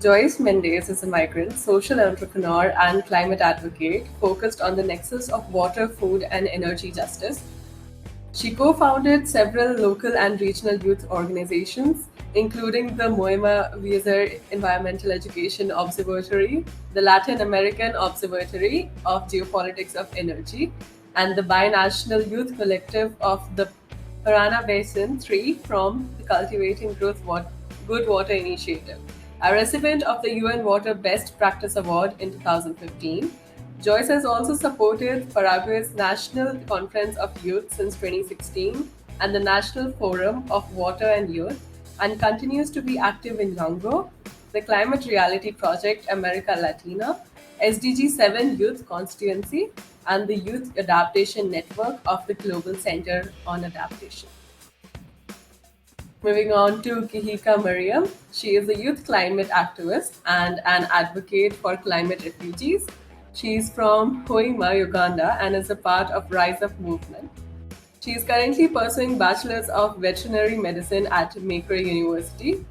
Joice Mendez is a migrant, social entrepreneur, and climate advocate focused on the nexus of water, food, and energy justice. She co-founded several local and regional youth organizations, including the Moima Wieser Environmental Education Observatory, the Latin American Observatory of Geopolitics of Energy, and the Binational Youth Collective of the Parana Basin 3 from the Cultivating Good Water Initiative. A recipient of the UN Water Best Practice Award in 2015, Joice has also supported Paraguay's National Conference of Youth since 2016 and the National Forum of Water and Youth, and continues to be active in Yango, the Climate Reality Project America Latina, SDG 7 Youth Constituency, and the Youth Adaptation Network of the Global Center on Adaptation. Moving on to Kihika Mariam. She is a youth climate activist and an advocate for climate refugees. She is from Hoima, Uganda, and is a part of Rise Up movement. She is currently pursuing Bachelor's of Veterinary Medicine at Maker University.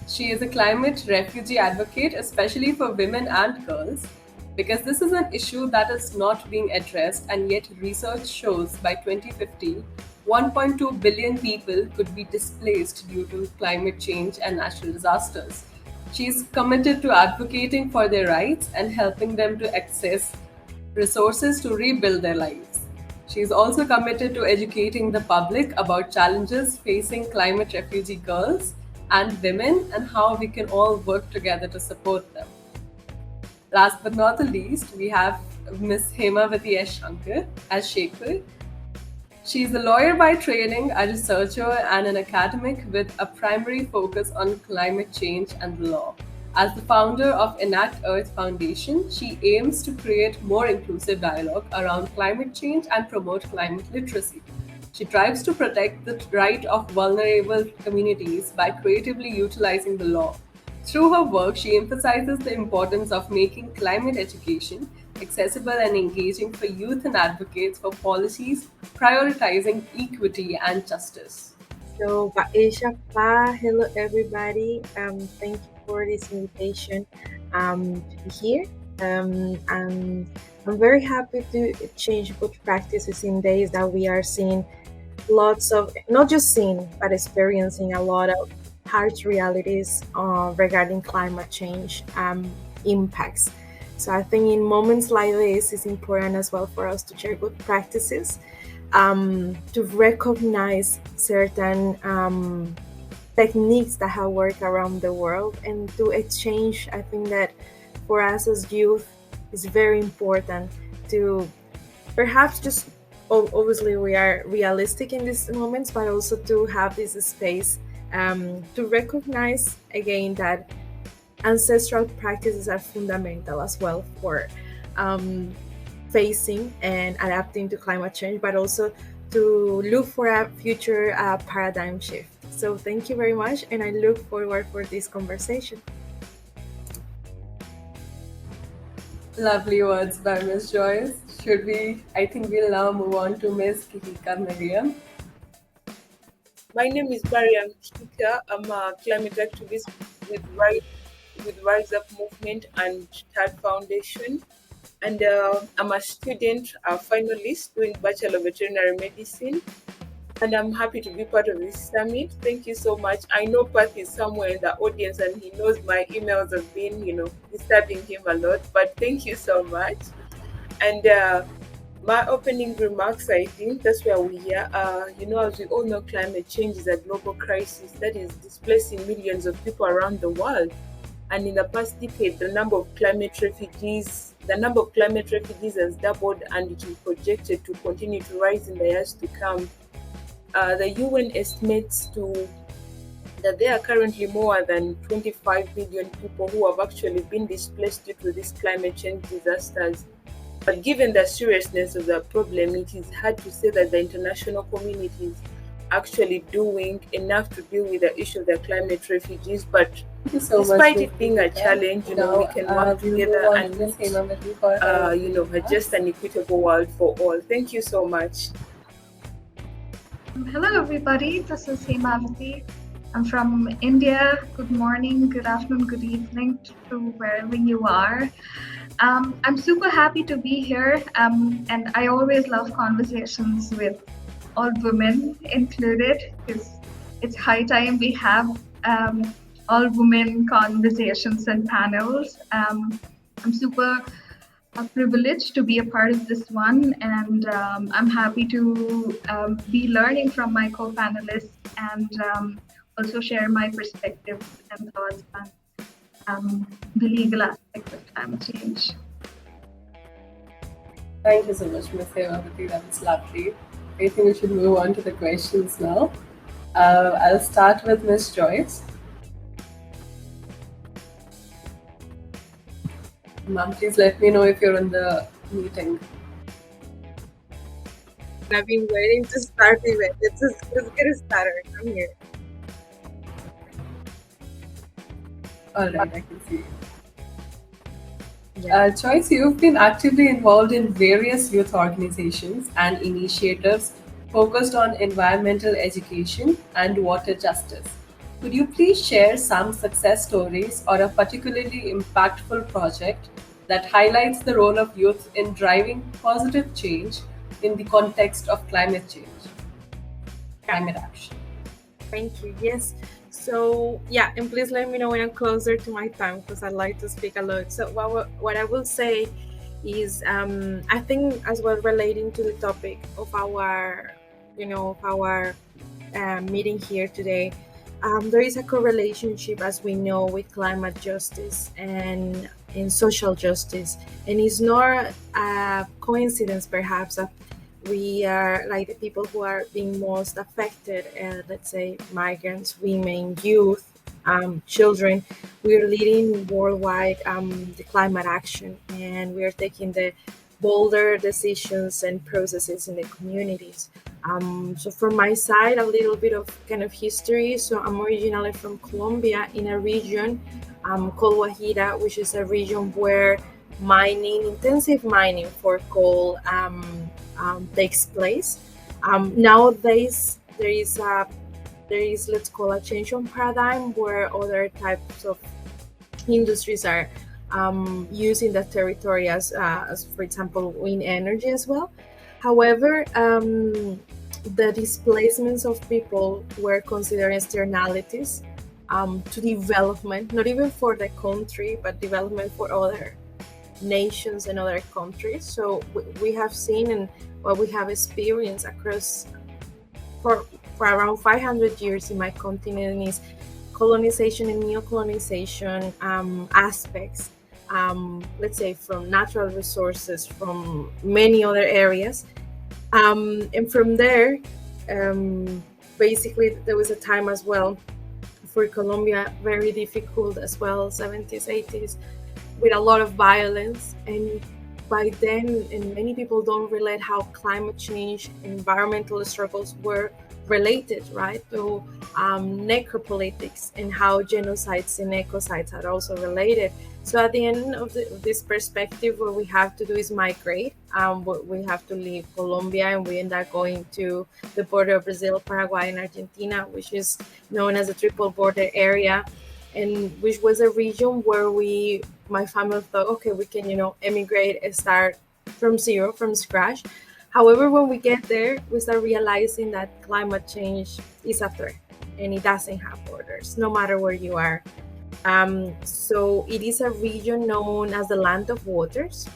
She is a climate refugee advocate, especially for women and girls, because this is an issue that is not being addressed, and yet research shows by 2050, 1.2 billion people could be displaced due to climate change and natural disasters. She is committed to advocating for their rights and helping them to access resources to rebuild their lives. She is also committed to educating the public about challenges facing climate refugee girls and women and how we can all work together to support them. Last but not the least, we have Ms. Hemavathi S as Shekhar. She is a lawyer by training, a researcher, and an academic with a primary focus on climate change and the law. As the founder of Enact Earth Foundation, she aims to create more inclusive dialogue around climate change and promote climate literacy. She strives to protect the right of vulnerable communities by creatively utilizing the law. Through her work, she emphasizes the importance of making climate education accessible and engaging for youth and advocates for policies prioritizing equity and justice. So, Aisha, hello everybody. Thank you for this invitation to be here. And I'm very happy to change good practices in days that we are seeing lots of, not just seeing, but experiencing a lot of harsh realities regarding climate change impacts. So I think in moments like this, it's important as well for us to share good practices, to recognize certain techniques that have worked around the world, and to exchange. I think that for us as youth, it's very important to perhaps just, obviously we are realistic in these moments, but also to have this space to recognize again that ancestral practices are fundamental as well for facing and adapting to climate change, but also to look for a future paradigm shift. So thank you very much, and I look forward for this conversation. Lovely words by Ms. Joice. I think we'll now move on to Ms. Kihika Mariam. My name is Mariam Kihika. I'm a climate activist with Rise Up Movement and TAD Foundation. And I'm a student, a finalist doing Bachelor of Veterinary Medicine. And I'm happy to be part of this summit. Thank you so much. I know Pat is somewhere in the audience and he knows my emails have been, disturbing him a lot. But thank you so much. And my opening remarks, I think that's where we are. As we all know, climate change is a global crisis that is displacing millions of people around the world. And in the past decade, the number of climate refugees has doubled, and it is projected to continue to rise in the years to come. The UN estimates that there are currently more than 25 million people who have actually been displaced due to these climate change disasters. But given the seriousness of the problem, it is hard to say that the international community is actually doing enough to deal with the issue of the climate refugees. But despite it being a challenge, we can work together and adjust an equitable world for all. Thank you so much. Hello everybody, this is Hemavathi. I'm from India. Good morning, good afternoon, good evening to wherever you are. I'm super happy to be here, and I always love conversations with all women included because it's high time we have all women conversations and panels. I'm super privileged to be a part of this one, and I'm happy to be learning from my co-panelists and also share my perspectives and thoughts on the legal aspects of climate change. Thank you so much, Ms. Hemavathi. That was lovely. I think we should move on to the questions now. I'll start with Ms. Joice. Ma'am, please let me know if you're in the meeting. I've been waiting to start the event. Let's get it started. I'm here. All right, I can see you. Yeah. Joice, you've been actively involved in various youth organizations and initiatives focused on environmental education and water justice. Could you please share some success stories or a particularly impactful project that highlights the role of youth in driving positive change in the context of climate change, climate action? Thank you. Yes. So yeah, and please let me know when I'm closer to my time because I like to speak a lot. So what I will say is I think as well relating to the topic of our meeting here today, there is a correlationship, as we know, with climate justice and in social justice, and it's not a coincidence perhaps that we are like the people who are being most affected, let's say migrants, women, youth, children. We are leading worldwide the climate action, and we are taking the bolder decisions and processes in the communities. So from my side, a little bit of kind of history. So I'm originally from Colombia, in a region called Guajira, which is a region where intensive mining for coal takes place. Nowadays, there is let's call a change on paradigm where other types of industries are using that territory as for example, wind energy as well. However, the displacements of people were considered externalities to development, not even for the country, but development for other nations and other countries. So we have seen and what we have experienced across for around 500 years in my continent is colonization and neo-colonization aspects, let's say from natural resources, from many other areas. And from there, basically there was a time as well for Colombia, very difficult as well, 70s, 80s, with a lot of violence. And by then, and many people don't relate how climate change, environmental struggles were related, right, to necropolitics, and how genocides and ecocides are also related. So at the end of this perspective, what we have to do is migrate. We have to leave Colombia, and we end up going to the border of Brazil, Paraguay, and Argentina, which is known as the triple border area, and which was a region where my family thought, okay, we can, emigrate and start from zero, from scratch. However, when we get there, we start realizing that climate change is a threat, and it doesn't have borders, no matter where you are. So it is a region known as the land of waters,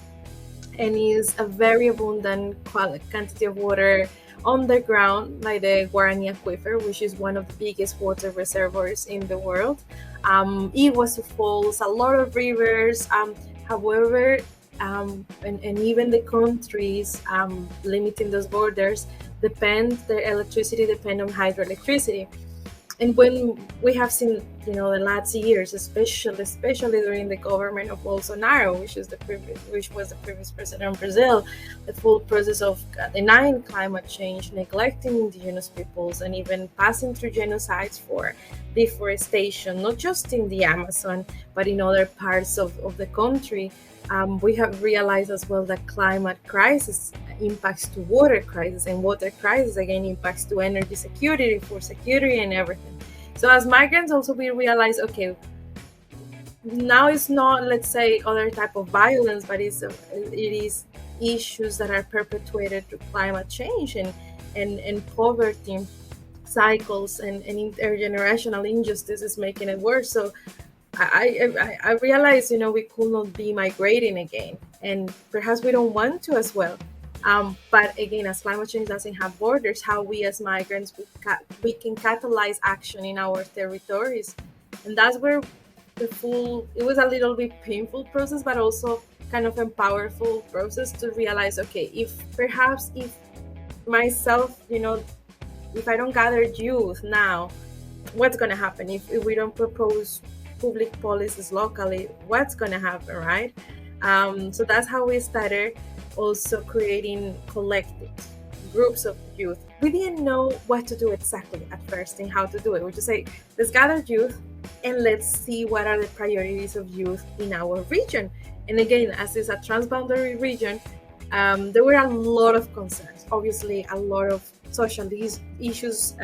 and is a very abundant quantity of water underground, like the Guarani Aquifer, which is one of the biggest water reservoirs in the world. Iguazu Falls, a lot of rivers. However, and even the countries limiting those borders their electricity depend on hydroelectricity. And when we have seen, the last years, especially during the government of Bolsonaro, which was the previous president of Brazil, the full process of denying climate change, neglecting indigenous peoples, and even passing through genocides for deforestation, not just in the Amazon, but in other parts of the country. We have realized as well that climate crisis impacts to water crisis, and water crisis again impacts to energy security, food security, and everything. So as migrants also we realize, okay, now it's not, let's say, other type of violence, but it is issues that are perpetuated through climate change and poverty cycles and intergenerational injustice is making it worse. So I realize, we could not be migrating again, and perhaps we don't want to as well. But again, as climate change doesn't have borders, how we as migrants we can catalyze action in our territories, and that's where it was a little bit painful process, but also kind of a powerful process to realize, okay, if myself, if I don't gather youth now, what's going to happen if we don't propose public policies locally? What's going to happen, right? So that's how we started also creating collectives, groups of youth. We didn't know what to do exactly at first and how to do it. We just say, let's gather youth and let's see what are the priorities of youth in our region. And again, as it's a transboundary region, there were a lot of concerns, obviously a lot of social issues,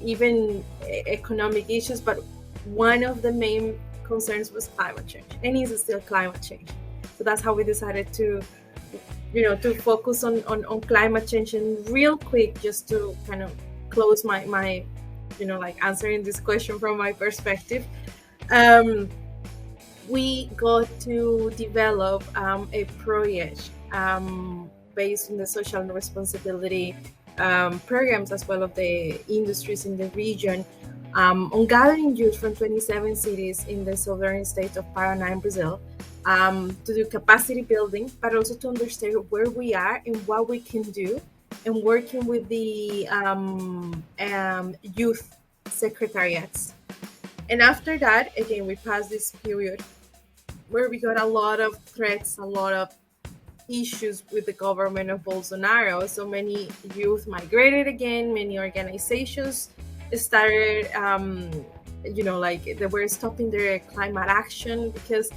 even economic issues, but one of the main concerns was climate change, and is still climate change. So that's how we decided to focus on climate change. And real quick, just to kind of close my answering this question from my perspective, we got to develop a project based on the social responsibility programs as well of the industries in the region, on gathering youth from 27 cities in the southern state of Paraná in Brazil, to do capacity building, but also to understand where we are and what we can do, and working with the youth secretariats. And after that, again, we passed this period where we got a lot of threats, a lot of issues with the government of Bolsonaro. So many youth migrated again, many organizations started, they were stopping their climate action because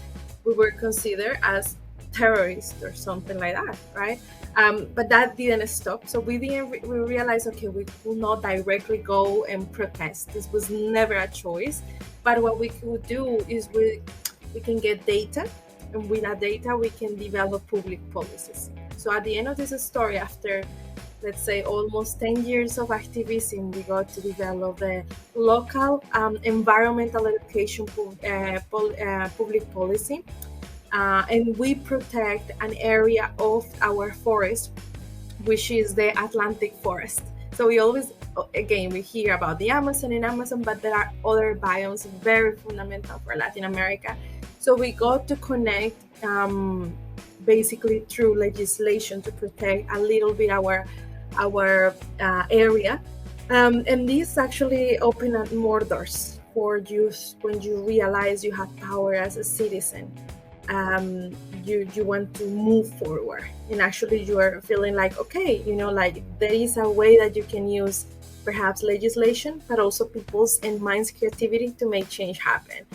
we were considered as terrorists or something like that, right? But that didn't stop. So we realized, okay, we could not directly go and protest. This was never a choice. But what we could do is we can get data, and with that data we can develop public policies. So at the end of this story, after, let's say, almost 10 years of activism, we got to develop the local environmental education public policy, and we protect an area of our forest, which is the Atlantic forest. So we always, again, we hear about the Amazon, but there are other biomes very fundamental for Latin America. So we got to connect basically through legislation to protect a little bit our area. And this actually opened up more doors for youth. When you realize you have power as a citizen, you want to move forward, and actually you are feeling like, okay, there is a way that you can use perhaps legislation, but also people's and minds creativity to make change happen.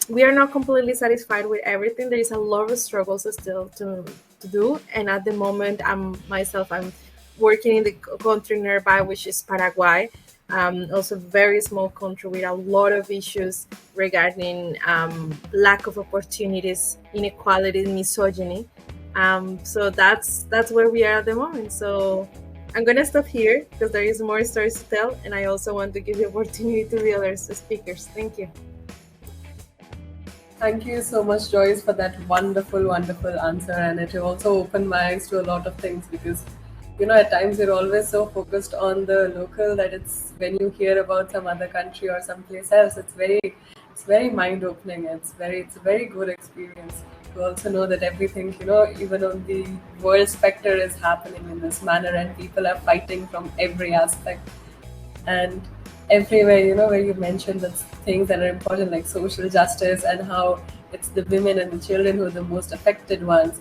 We are not completely satisfied with everything. There is a lot of struggles still to do, and at the moment I'm working in the country nearby, which is Paraguay, also very small country with a lot of issues regarding lack of opportunities, inequality, misogyny. So that's where we are at the moment. So I'm gonna stop here because there is more stories to tell, and I also want to give the opportunity to the other speakers. Thank you. Thank you so much, Joyce, for that wonderful, wonderful answer. And it also opened my eyes to a lot of things, because, at times you're always so focused on the local that it's when you hear about some other country or someplace else, it's very mind-opening. It's a very good experience to also know that everything, even on the world spectre is happening in this manner, and people are fighting from every aspect. And everywhere, where you mentioned the things that are important, like social justice, and how it's the women and the children who are the most affected ones.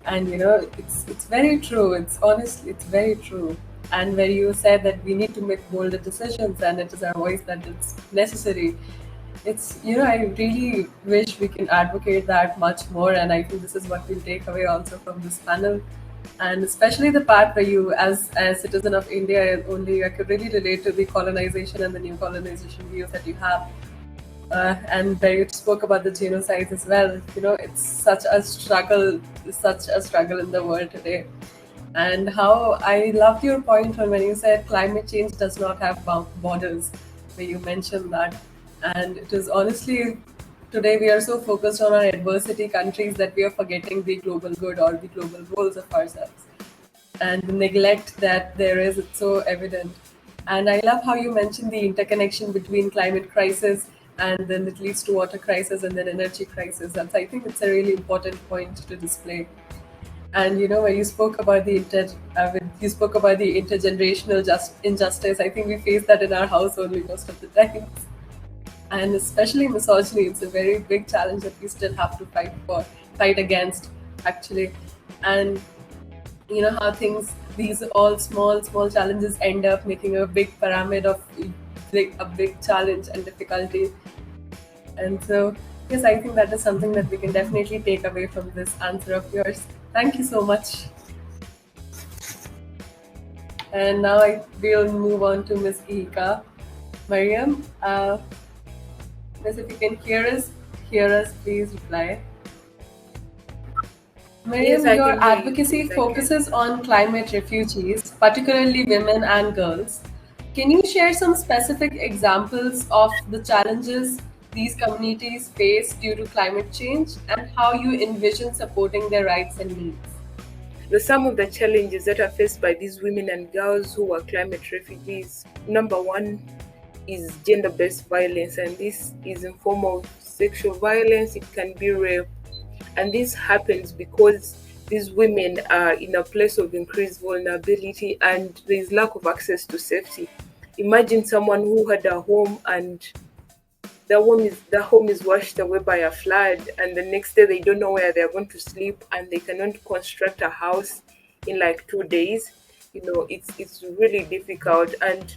And it's very true. It's very true. And where you said that we need to make bolder decisions, and it is our voice that it's necessary. It's I really wish we can advocate that much more, and I think this is what we'll take away also from this panel. And especially the part where you, as a citizen of India only, I could really relate to the colonization and the new colonization views that you have. And where you spoke about the genocides as well. It's such a struggle in the world today. And how I loved your point on when you said climate change does not have borders, where you mentioned that. And it is honestly, today we are so focused on our adversity countries that we are forgetting the global good or the global roles of ourselves. And the neglect that there is, it's so evident. And I love how you mentioned the interconnection between climate crisis and then it leads to water crisis and then energy crisis. That's, I think it's a really important point to display. And when you spoke about you spoke about the intergenerational injustice. I think we face that in our house only most of the time, and especially misogyny. It's a very big challenge that we still have to fight against, actually. And how these all small challenges end up making a big pyramid of a big challenge and difficulty. And so, yes, I think that is something that we can definitely take away from this answer of yours. Thank you so much. And now we'll move on to Miss Kihika. Mariam, Miss, if you can hear us, please reply. Mariam, Yes, I your can hear you. advocacy Yes, I can. focuses on climate refugees, particularly women and girls. Can you share some specific examples of the challenges these communities face due to climate change and how you envision supporting their rights and needs? Some of the challenges that are faced by these women and girls who are climate refugees. Number one is gender-based violence, and this is in form of sexual violence. It can be rape, and this happens because these women are in a place of increased vulnerability and there is lack of access to safety. Imagine someone who had a home and the home is washed away by a flood, and the next day they don't know where they're going to sleep, and they cannot construct a house in like 2 days. It's really difficult. And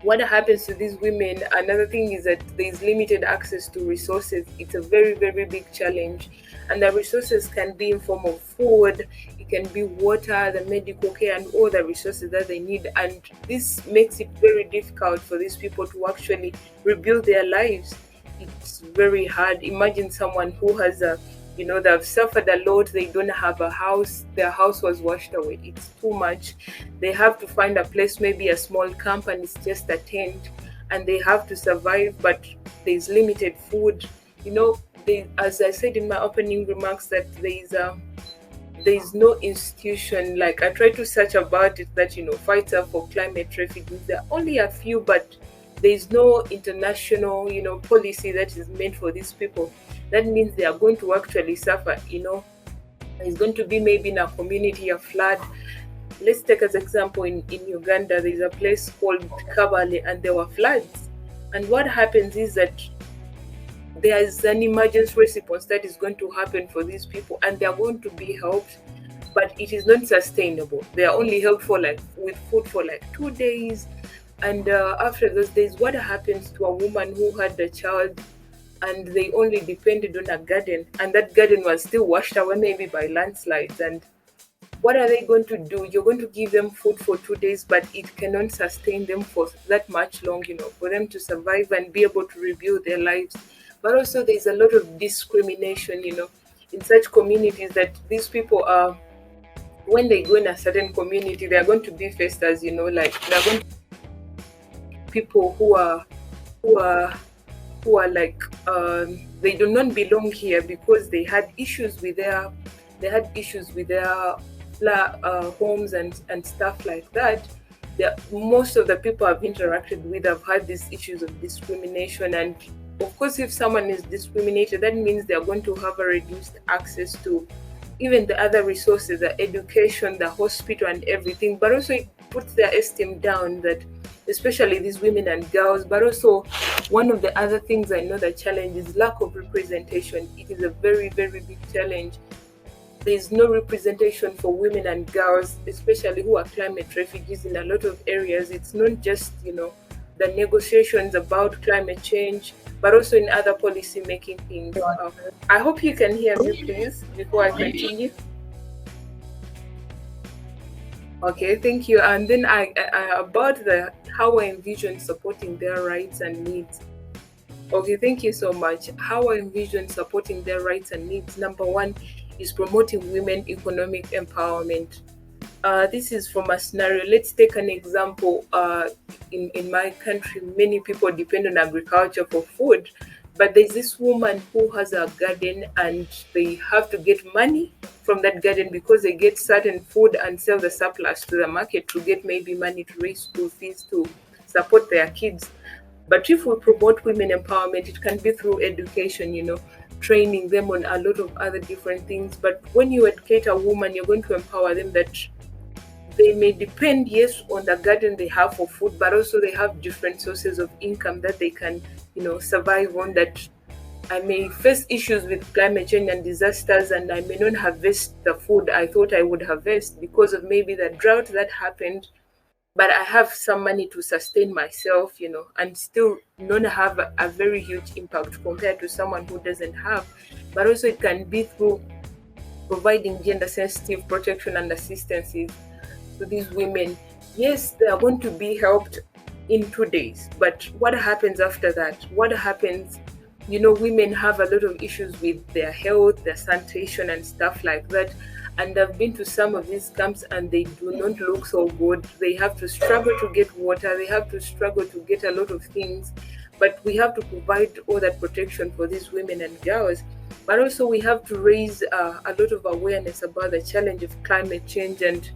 what happens to these women, another thing is that there is limited access to resources. It's a very, very big challenge, and the resources can be in form of food, it can be water, the medical care, and all the resources that they need. And this makes it very difficult for these people to actually rebuild their lives. It's very hard. Imagine someone who has they've suffered a lot, they don't have a house, their house was washed away, it's too much. They have to find a place, maybe a small camp, and it's just a tent, and they have to survive, but there's limited food. As I said in my opening remarks, that there's no institution, like I tried to search about it, that fighter for climate refugees. There are only a few, but there's no international policy that is meant for these people. That means they are going to actually suffer. There's going to be maybe in a community a flood. Let's take as example in Uganda, there's a place called Kabale, and there were floods. And what happens is that there is an emergency response that is going to happen for these people, and they are going to be helped, but it is not sustainable. They are only helped with food for 2 days, and after those days, what happens to a woman who had a child and they only depended on a garden, and that garden was still washed away maybe by landslides? And what are they going to do? You're going to give them food for 2 days, but it cannot sustain them for that much long, for them to survive and be able to rebuild their lives. But also there's a lot of discrimination, in such communities, that these people are, when they go in a certain community, they are going to be faced as, they're going to people who are like, they do not belong here because they had issues with their homes and stuff like that. Most of the people I've interacted with have had these issues of discrimination. And of course, if someone is discriminated, that means they're going to have a reduced access to even the other resources, the education, the hospital, and everything. But also it puts their esteem down, that especially these women and girls. But also, one of the other things I know the challenge is lack of representation. It is a very, very big challenge. There is no representation for women and girls, especially who are climate refugees in a lot of areas. It's not just, the negotiations about climate change, but also in other policy making things. I hope you can hear me, please, before I continue. Okay, thank you. And then I about the how I envision supporting their rights and needs. Okay, thank you so much. How I envision supporting their rights and needs. Number one is promoting women economic empowerment. This is from a scenario. Let's take an example. In my country, many people depend on agriculture for food, but there's this woman who has a garden and they have to get money from that garden because they get certain food and sell the surplus to the market to get maybe money to raise school fees to support their kids. But if we promote women empowerment, it can be through education, training them on a lot of other different things. But when you educate a woman, you're going to empower them that they may depend, yes, on the garden they have for food, but also they have different sources of income that they can, survive on. That I may face issues with climate change and disasters, and I may not harvest the food I thought I would harvest because of maybe the drought that happened. But I have some money to sustain myself, and still not have a very huge impact compared to someone who doesn't have. But also, it can be through providing gender sensitive protection and assistances to these women. Yes, they are going to be helped in 2 days, but what happens after that? What happens? Women have a lot of issues with their health, their sanitation, and stuff like that. And I've been to some of these camps and they do not look so good. They have to struggle to get water, they have to struggle to get a lot of things. But we have to provide all that protection for these women and girls. But also, we have to raise a lot of awareness about the challenge of climate change, and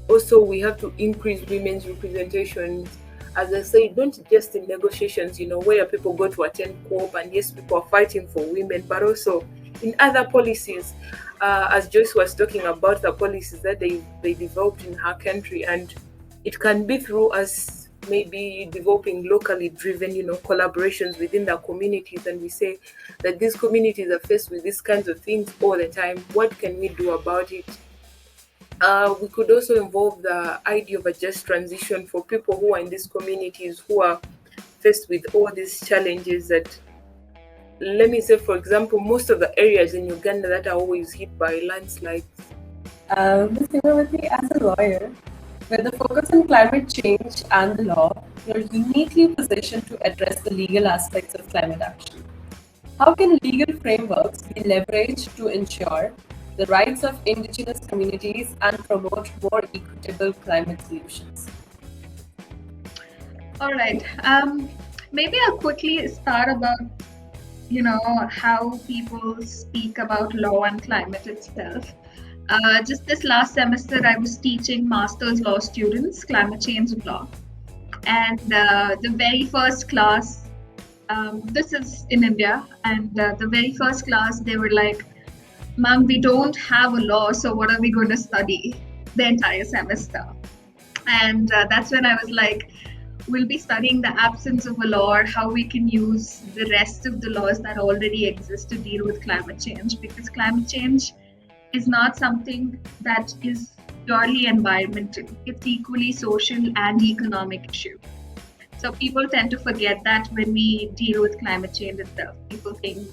also we have to increase women's representation. As I say, don't just in negotiations, where people go to attend COP and yes, people are fighting for women, but also in other policies. As Joyce was talking about the policies that they developed in her country, and it can be through us maybe developing locally driven, collaborations within the communities, and we say that these communities are faced with these kinds of things all the time. What can we do about it? We could also involve the idea of a just transition for people who are in these communities who are faced with all these challenges. That, let me say, for example, most of the areas in Uganda that are always hit by landslides. Ms. Hemavathi, as a lawyer, with a focus on climate change and the law, you're uniquely positioned to address the legal aspects of climate action. How can legal frameworks be leveraged to ensure the rights of Indigenous communities and promote more equitable climate solutions? All right. Maybe I'll quickly start about how people speak about law and climate itself. Just this last semester, I was teaching master's law students climate change law, and the very first class, this is in India, and the very first class, they were like, "Ma'am, we don't have a law, so what are we going to study the entire semester?" And that's when I was like, we'll be studying the absence of a law, or how we can use the rest of the laws that already exist to deal with climate change, because climate change is not something that is purely environmental. It's equally social and economic issue. So people tend to forget that when we deal with climate change itself. People think,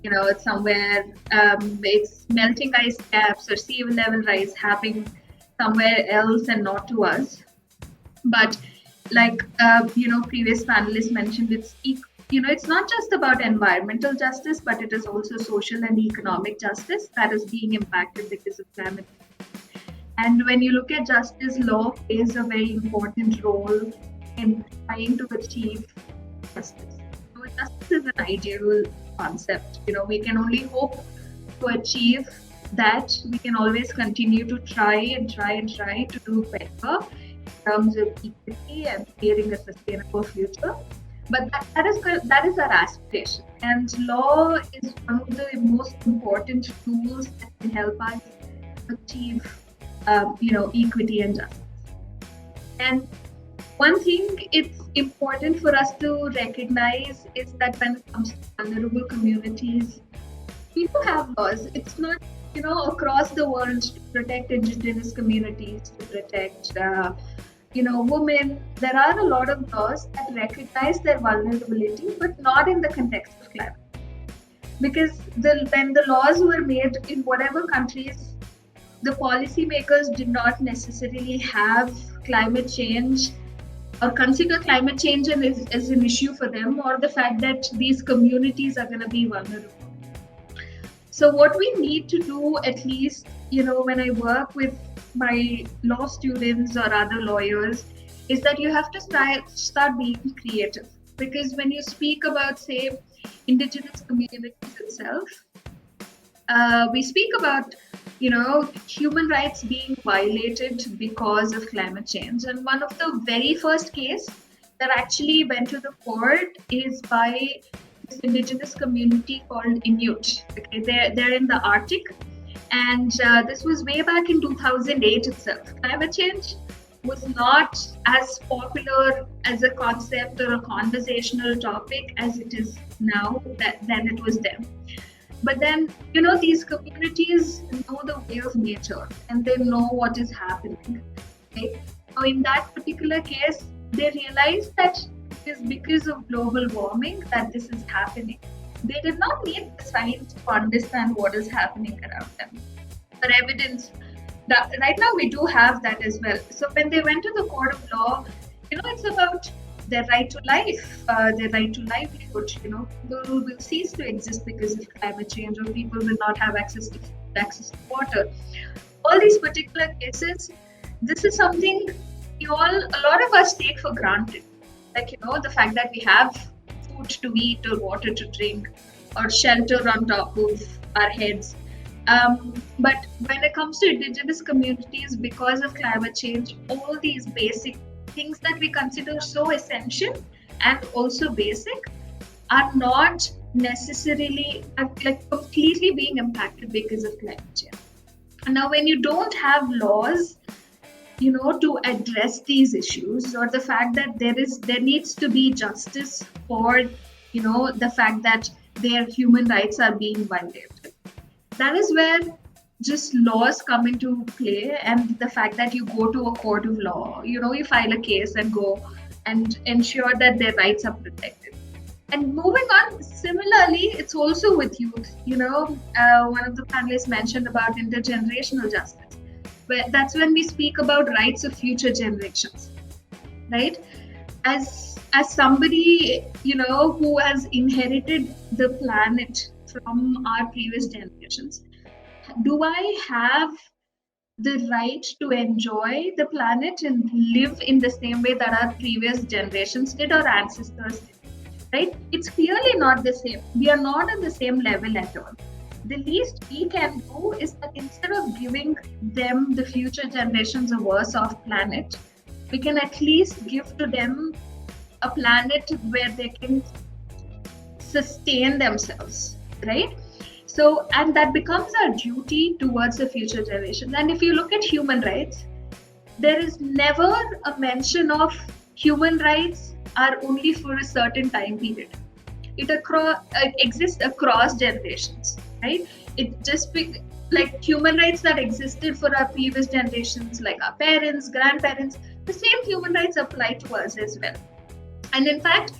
it's somewhere, it's melting ice caps or sea level rise happening somewhere else and not to us. But like previous panelists mentioned, it's not just about environmental justice, but it is also social and economic justice that is being impacted because of climate. And when you look at justice, law plays a very important role in trying to achieve justice. So justice is an ideal concept. We can only hope to achieve that. We can always continue to try and try and try to do better in terms of equity and creating a sustainable future. But that is our aspiration. And law is one of the most important tools that can help us achieve, equity and justice. And one thing it's important for us to recognize is that when it comes to vulnerable communities, we do have laws. It's not, across the world to protect Indigenous communities, to protect women. There are a lot of laws that recognize their vulnerability, but not in the context of climate. Because when the laws were made in whatever countries the policymakers did not necessarily have climate change or consider climate change as an issue for them, or the fact that these communities are going to be vulnerable. So what we need to do, at least, when I work with my law students or other lawyers, is that you have to start being creative. Because when you speak about, say, indigenous communities itself, we speak about, human rights being violated because of climate change. And one of the very first case that actually went to the court is by this indigenous community called Inuit. Okay, they're in the Arctic, and this was way back in 2008 itself. Climate change was not as popular as a concept or a conversational topic as it is now than it was then. But then, these communities know the way of nature and they know what is happening. Okay? So in that particular case, they realized that it is because of global warming that this is happening. They did not need the science to understand what is happening around them. For evidence, right now we do have that as well. So when they went to the court of law, it's about their right to life, their right to livelihood. People will cease to exist because of climate change, or people will not have access to water. All these particular cases, this is something a lot of us take for granted. Like, the fact that we have food to eat or water to drink or shelter on top of our heads. But when it comes to indigenous communities, because of climate change, all these basic things that we consider so essential and also basic are not necessarily like completely being impacted because of climate change. And now when you don't have laws, to address these issues, or the fact that there needs to be justice for, the fact that their human rights are being violated. That is where just laws come into play, and the fact that you go to a court of law, you file a case and go and ensure that their rights are protected. And moving on, similarly, it's also with youth. One of the panelists mentioned about intergenerational justice. But that's when we speak about rights of future generations, right? As somebody, who has inherited the planet from our previous generations, do I have the right to enjoy the planet and live in the same way that our previous generations did, or ancestors did, right? It's clearly not the same. We are not at the same level at all. The least we can do is that instead of giving them, the future generations, a worse off planet, we can at least give to them a planet where they can sustain themselves, right? So, and that becomes our duty towards the future generation. And if you look at human rights, there is never a mention of human rights are only for a certain time period. It exists across generations, right? It just like human rights that existed for our previous generations, like our parents, grandparents, the same human rights apply to us as well. And in fact,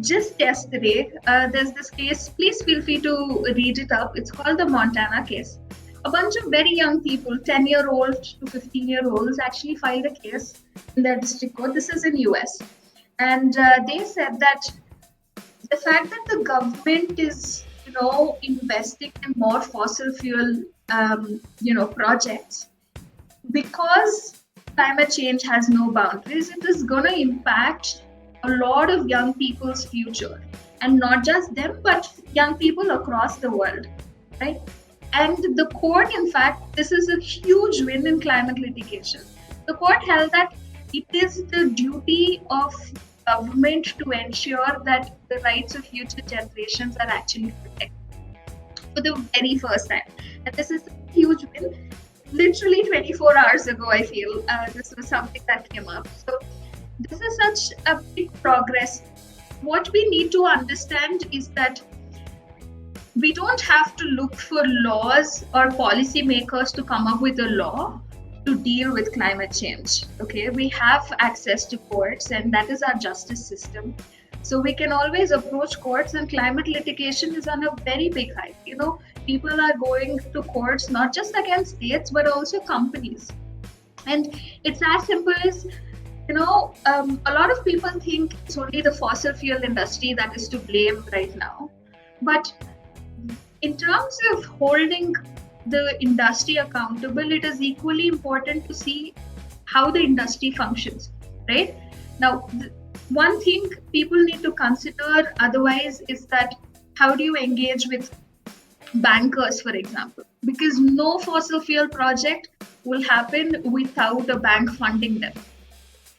just yesterday, there's this case, please feel free to read it up. It's called the Montana case. A bunch of very young people, 10-year-old to 15-year-olds, actually filed a case in their district court. This is in US. And they said that the fact that the government is, investing in more fossil fuel, projects, because climate change has no boundaries, it is going to impact a lot of young people's future, and not just them, but young people across the world, right? And the court, in fact, this is a huge win in climate litigation. The court held that it is the duty of government to ensure that the rights of future generations are actually protected for the very first time. And this is a huge win. Literally 24 hours ago, I feel, this was something that came up. So this is such a big progress. What we need to understand is that we don't have to look for laws or policymakers to come up with a law to deal with climate change. Okay, we have access to courts, and that is our justice system. So we can always approach courts, and climate litigation is on a very big height. people are going to courts not just against states but also companies. And it's as simple as, a lot of people think it's only the fossil fuel industry that is to blame right now. But in terms of holding the industry accountable, it is equally important to see how the industry functions, right? Now, one thing people need to consider otherwise is that how do you engage with bankers, for example? Because no fossil fuel project will happen without a bank funding them,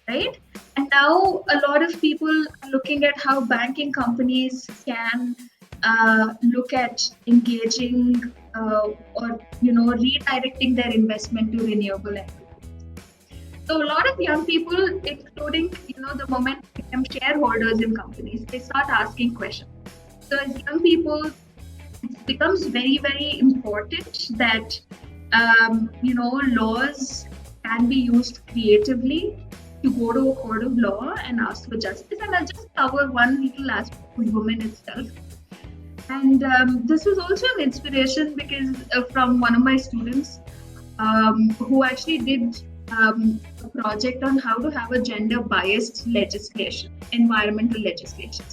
right? And now a lot of people are looking at how banking companies can look at engaging or redirecting their investment to renewable energy. So a lot of young people, including the moment they become shareholders in companies, they start asking questions. So as young people, it becomes very, very important that laws can be used creatively to go to a court of law and ask for justice. And I'll just cover one little aspect of women itself. And this is also an inspiration because from one of my students who actually did a project on how to have a gender biased legislation, environmental legislation.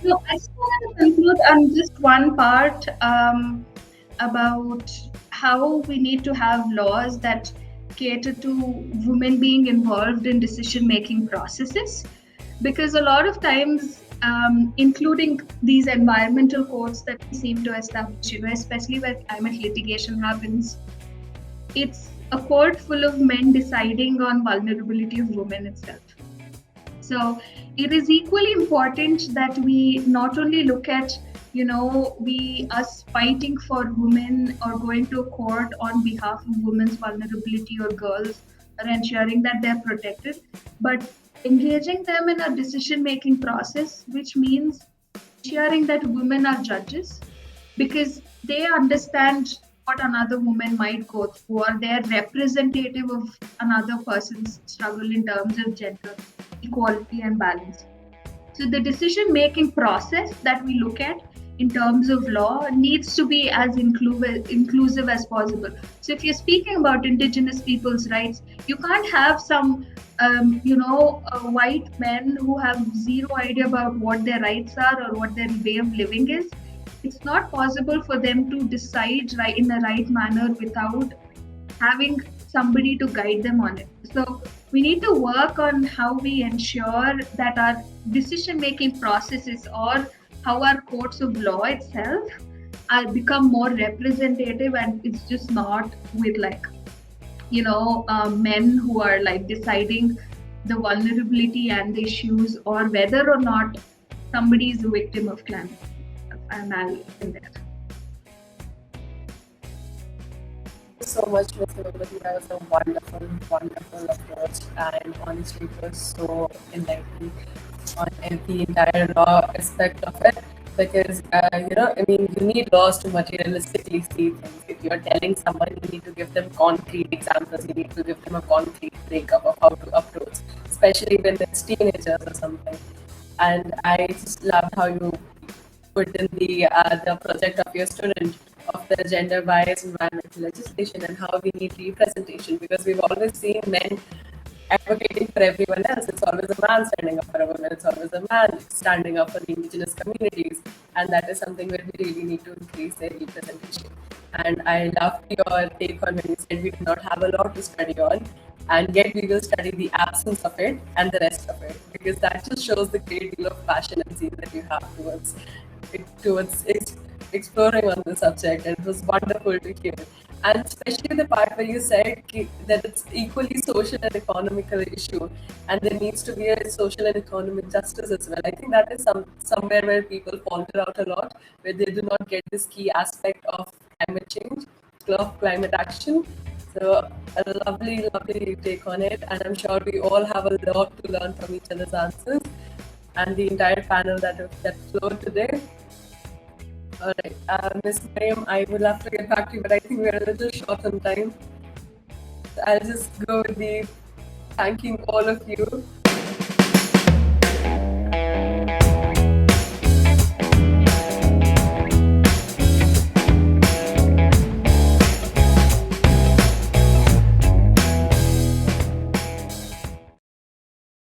So I just want to conclude on just one part about how we need to have laws that cater to women being involved in decision-making processes, because a lot of times, including these environmental codes that we seem to establish, especially where climate litigation happens, it's a court full of men deciding on vulnerability of women itself. So it is equally important that we not only look at, us fighting for women or going to a court on behalf of women's vulnerability or girls or ensuring that they're protected, but engaging them in a decision-making process, which means ensuring that women are judges because they understand what another woman might go through, or they're representative of another person's struggle in terms of gender equality and balance. So the decision-making process that we look at in terms of law needs to be as inclusive as possible. So if you're speaking about Indigenous people's rights, you can't have some white men who have zero idea about what their rights are or what their way of living is. It's not possible for them to decide right in the right manner without having somebody to guide them on it. So we need to work on how we ensure that our decision-making processes or how our courts of law itself are become more representative, and it's just not with men who are deciding the vulnerability and the issues or whether or not somebody is a victim of climate. And I'll end there. So much, Ms. Hemavathi. That was a wonderful, wonderful approach, and honestly, it was so enlightening on the entire law aspect of it. Because you need laws to materialistically see things. If you're telling someone, you need to give them concrete examples. You need to give them a concrete breakup of how to approach, especially when it's teenagers or something. And I just loved how you put in the project of your student of the gender bias environmental legislation and how we need representation, because we've always seen men advocating for everyone else. It's always a man standing up for a woman. It's always a man standing up for the Indigenous communities, and that is something where we really need to increase their representation. And I loved your take on when you said we do not have a lot to study on, and yet we will study the absence of it and the rest of it, because that just shows the great deal of passion and zeal that you have towards exploring on the subject, and it was wonderful to hear. And especially the part where you said that it's equally social and economical issue, and there needs to be a social and economic justice as well. I think that is somewhere where people falter out a lot, where they do not get this key aspect of climate change, of climate action. So a lovely, lovely take on it, and I'm sure we all have a lot to learn from each other's answers and the entire panel that flowed today. All right, Ms. Mariam, I would love to get back to you, but I think we're a little short on time. So I'll just go with the thanking all of you